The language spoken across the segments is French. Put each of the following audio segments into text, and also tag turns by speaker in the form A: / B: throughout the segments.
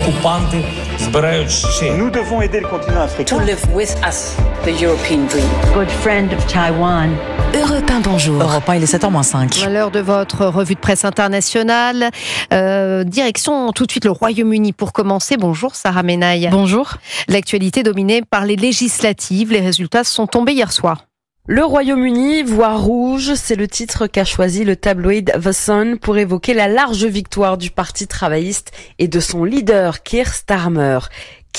A: окупанти збирають ще.
B: Nous devons aider le continent africain.
C: To live with us, the European dream.
D: Good friend of Taiwan.
E: Europe 1, bonjour. Europe 1, il est 7h-5.
F: À l'heure de votre revue de presse internationale, direction tout de suite le Royaume-Uni pour commencer. Bonjour Sarah Menaille.
G: Bonjour.
F: L'actualité dominée par les législatives. Les résultats sont tombés hier soir.
G: Le Royaume-Uni voit rouge, c'est le titre qu'a choisi le tabloïd The Sun pour évoquer la large victoire du Parti travailliste et de son leader Keir Starmer.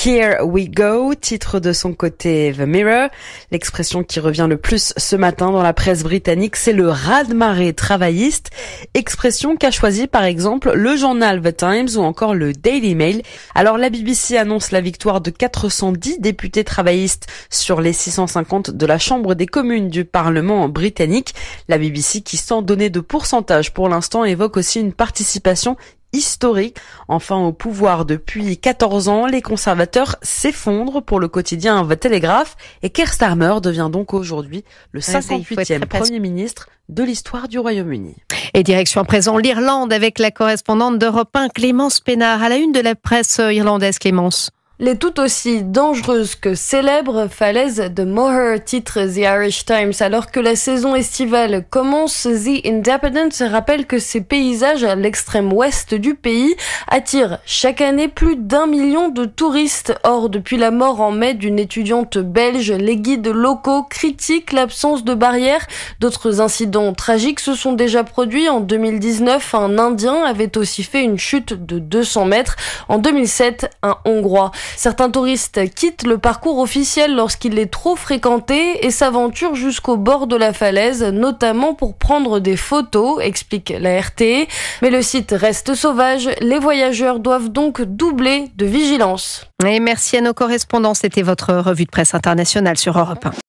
G: Here we go, titre de son côté The Mirror. L'expression qui revient le plus ce matin dans la presse britannique, c'est le raz-de-marée travailliste. Expression qu'a choisi par exemple le journal The Times ou encore le Daily Mail. Alors la BBC annonce la victoire de 410 députés travaillistes sur les 650 de la Chambre des communes du Parlement britannique. La BBC, qui sans donner de pourcentage pour l'instant, évoque aussi une participation historique. Enfin, au pouvoir depuis 14 ans, les conservateurs s'effondrent pour le quotidien The Telegraph et Keir Starmer devient donc aujourd'hui le 58e Premier ministre de l'histoire du Royaume-Uni.
F: Et direction à présent l'Irlande avec la correspondante d'Europe 1, Clémence Pénard, à la une de la presse irlandaise. Clémence.
H: Les tout aussi dangereuses que célèbres falaises de Moher, titre The Irish Times. Alors que la saison estivale commence, The Independent rappelle que ces paysages à l'extrême ouest du pays attirent chaque année plus d'1 million de touristes. Or, depuis la mort en mai d'une étudiante belge, les guides locaux critiquent l'absence de barrières. D'autres incidents tragiques se sont déjà produits. En 2019, un Indien avait aussi fait une chute de 200 mètres. En 2007, un Hongrois. Certains touristes quittent le parcours officiel lorsqu'il est trop fréquenté et s'aventurent jusqu'au bord de la falaise, notamment pour prendre des photos, explique la RTE. Mais le site reste sauvage, les voyageurs doivent donc doubler de vigilance.
F: Et merci à nos correspondants, c'était votre revue de presse internationale sur Europe 1.